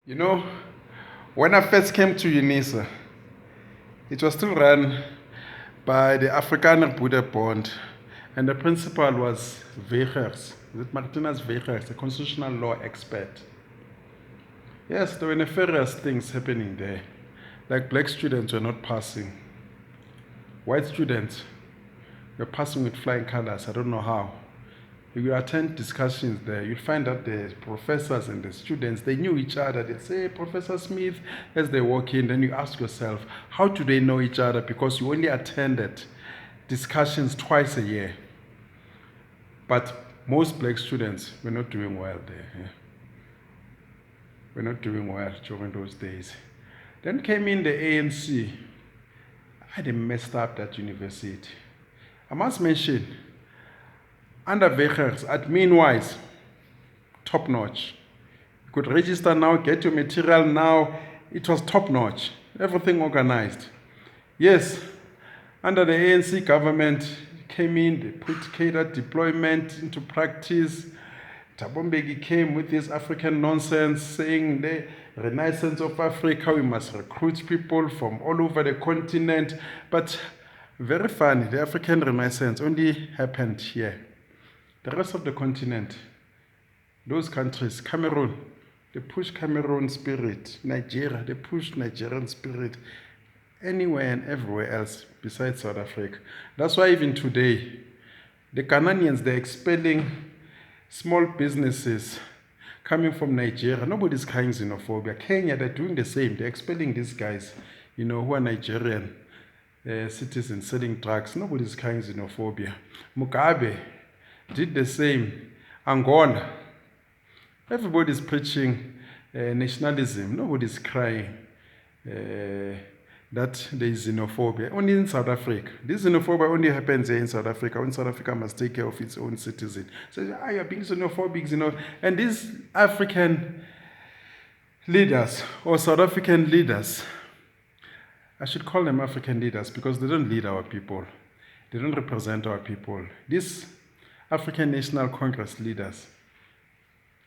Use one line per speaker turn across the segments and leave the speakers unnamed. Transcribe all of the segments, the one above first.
You know, when I first came to Unisa, it was still run by the Afrikaner Buddha Bond, and the principal was Weghers. Is it Martinus Weghers, a constitutional law expert? Yes, there were nefarious things happening there. Like black students were not passing. White students were passing with flying colors. I don't know how. If you attend discussions there, you'll find that the professors and the students, they knew each other. They'd say, "Hey, Professor Smith," as they walk in. Then you ask yourself, how do they know each other? Because you only attended discussions twice a year. But most black students were not doing well there. Yeah. We're not doing well during those days. Then came in the ANC. I had messed up that university. I must mention, under Weghers, admin-wise, top-notch. You could register now, get your material now. It was top-notch, everything organized. Yes, under the ANC government, came in, they put catered deployment into practice. Thabo Mbeki came with this African nonsense, saying the renaissance of Africa, we must recruit people from all over the continent. But very funny, the African renaissance only happened here. The rest of the continent, those countries, Cameroon, they push Cameroon spirit. Nigeria, they push Nigerian spirit. Anywhere and everywhere else besides South Africa. That's why even today, the Ghanaians, they're expelling small businesses coming from Nigeria. Nobody's crying xenophobia. Kenya, they're doing the same. They're expelling these guys, who are Nigerian citizens selling drugs. Nobody's crying xenophobia. Mugabe did the same. Angola, everybody's preaching nationalism. Nobody's crying that there is xenophobia. Only in South Africa. This xenophobia only happens here in South Africa when South Africa must take care of its own citizens. So you're being xenophobic, And these African leaders or South African leaders, I should call them African leaders because they don't lead our people. They don't represent our people. These African National Congress leaders,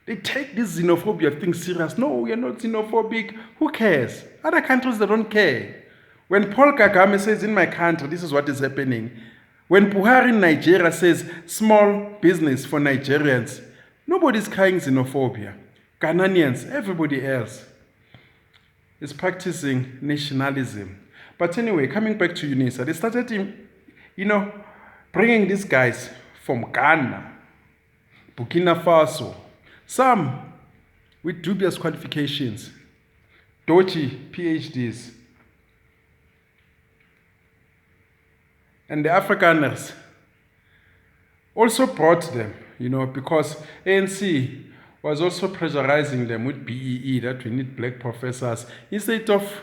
they take this xenophobia thing serious. No, we are not xenophobic. Who cares? Other countries, they don't care. When Paul Kagame says, in my country, this is what is happening. When Buhari in Nigeria says, small business for Nigerians, nobody's crying xenophobia. Ghanaians, everybody else is practicing nationalism. But anyway, coming back to Unisa, they started, bringing these guys from Ghana, Burkina Faso, some with dubious qualifications, dodgy PhDs. And the Afrikaners also brought them, because ANC was also pressurizing them with BEE that we need black professors. Instead of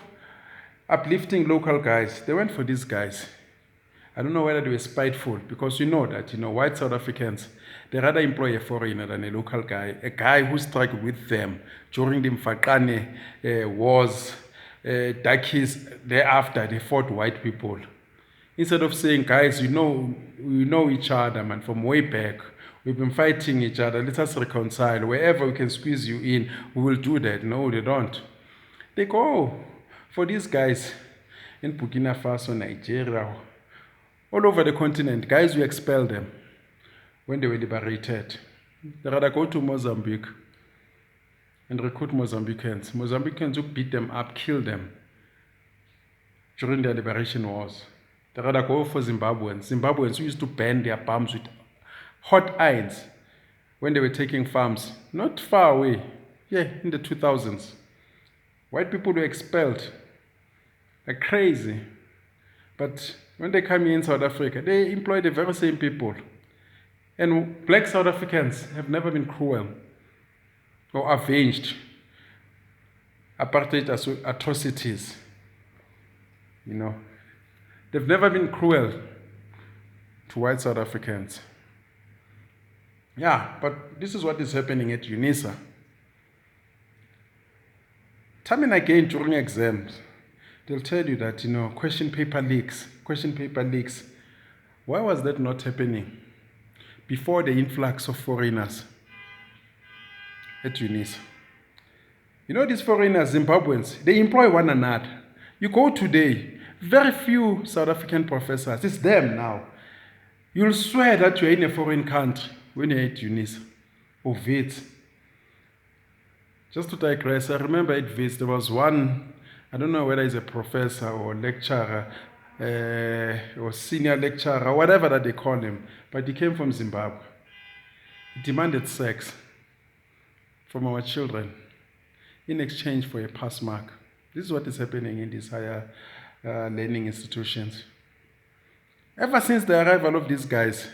uplifting local guys, they went for these guys. I don't know whether they were spiteful, because you know that, white South Africans, they rather employ a foreigner than a local guy, a guy who struggled with them during the Mfakane wars, Dakis, thereafter they fought white people. Instead of saying, guys, we know each other, man, from way back. We've been fighting each other. Let us reconcile. Wherever we can squeeze you in, we will do that. No, they don't. They go for these guys in Burkina Faso, Nigeria, all over the continent. Guys, we expel them when they were liberated. They rather go to Mozambique and recruit Mozambicans. Mozambicans who beat them up, kill them during their liberation wars. They rather go for Zimbabweans. Zimbabweans who used to burn their palms with hot irons when they were taking farms, not far away, in the 2000s. White people were expelled like crazy. But when they come here in South Africa, they employ the very same people. And black South Africans have never been cruel or avenged apartheid atrocities. They've never been cruel to white South Africans. Yeah, but this is what is happening at Unisa. Time and again during exams, they'll tell you that, question paper leaks. Why was that not happening before the influx of foreigners at Unisa? You know, these foreigners, Zimbabweans, they employ one another. You go today, very few South African professors, it's them now. You'll swear that you're in a foreign country when you're at Unisa or Wits. Just to digress, I remember at Wits there was one, I don't know whether he's a professor or lecturer, or senior lecturer, whatever that they call him, but he came from Zimbabwe. He demanded sex from our children in exchange for a pass mark. This is what is happening in these higher learning institutions. Ever since the arrival of these guys,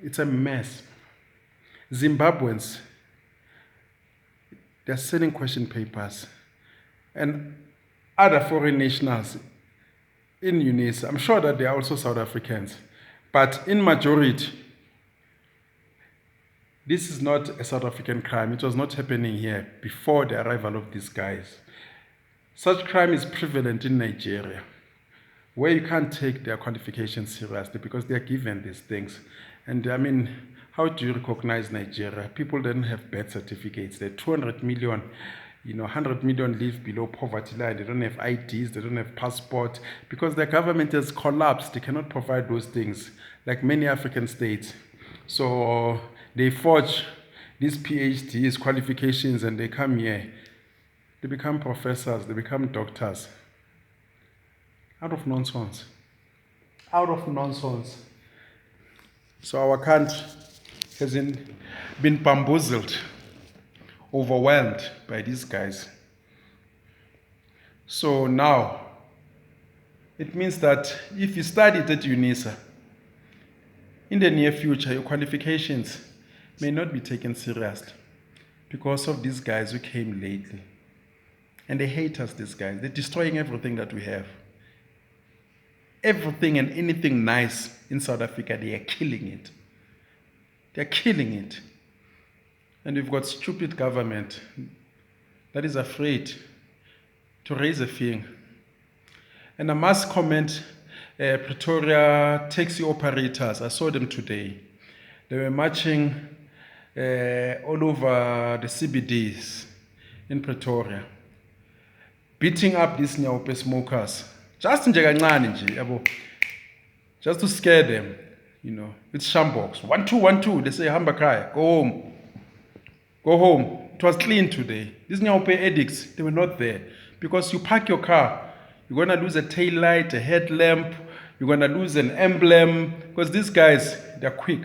it's a mess. Zimbabweans, they're selling question papers. And other foreign nationals in Unisa, I'm sure that they are also South Africans. But in majority, this is not a South African crime. It was not happening here before the arrival of these guys. Such crime is prevalent in Nigeria, where you can't take their qualifications seriously because they are given these things. And I mean, how do you recognize Nigeria? People don't have birth certificates. They're 200 million, 100 million live below poverty line. They don't have IDs, they don't have passports because their government has collapsed. They cannot provide those things like many African states. So they forge these PhDs, qualifications, and they come here. They become professors, they become doctors. Out of nonsense. Out of nonsense. So our country has been bamboozled, overwhelmed by these guys. So now, it means that if you studied at Unisa, in the near future, your qualifications may not be taken seriously because of these guys who came lately. And they hate us, these guys. They're destroying everything that we have. Everything and anything nice in South Africa, they are killing it. They're killing it. And we've got stupid government that is afraid to raise a finger. And I must comment Pretoria taxi operators. I saw them today. They were marching all over the CBDs in Pretoria, beating up these Nyaupe smokers. Just just to scare them, It's shambox. 1 2 1 2. They say hamba kaya, go home. Go home. It was clean today. These Nyaupe addicts, they were not there. Because you park your car, you're gonna lose a tail light, a headlamp, you're gonna lose an emblem. Because these guys, they're quick.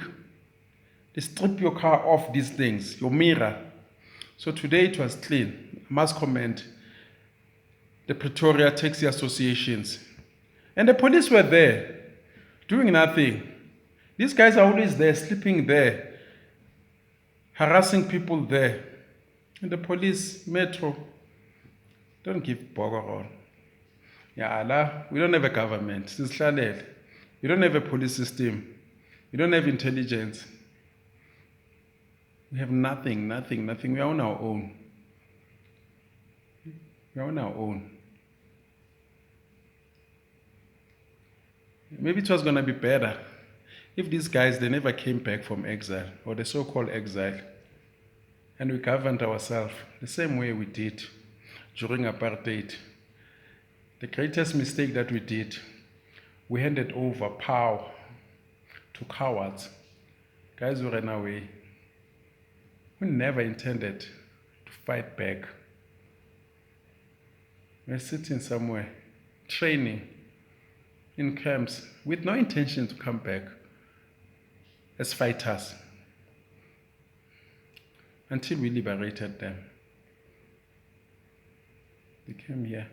They strip your car off these things, your mirror. So today it was clean. I must commend the Pretoria Taxi Associations. And the police were there, doing nothing. These guys are always there, sleeping there, harassing people there. And the police, Metro, don't give bogor. Yeah, Allah, we don't have a government. We don't have a police system. We don't have intelligence. We have nothing. We are on our own. We are on our own. Maybe it was going to be better if these guys, they never came back from exile, or the so-called exile, and we governed ourselves the same way we did during apartheid. The greatest mistake that we did, we handed over power to cowards, guys who ran away, who never intended to fight back. We're sitting somewhere, training in camps with no intention to come back as fighters until we liberated them. They came here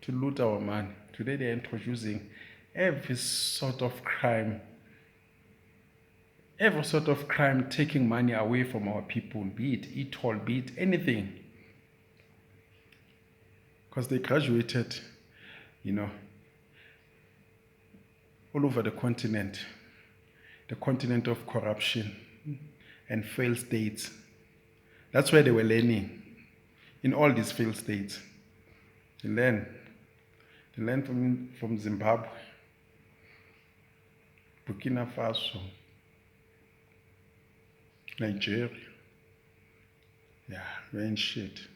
to loot our money. Today they are introducing every sort of crime, taking money away from our people, be it e-toll, be it anything. Because they graduated, all over the continent of corruption and failed states. That's where they were learning, in all these failed states. They learn from Zimbabwe, Burkina Faso, Nigeria, You ain't shit.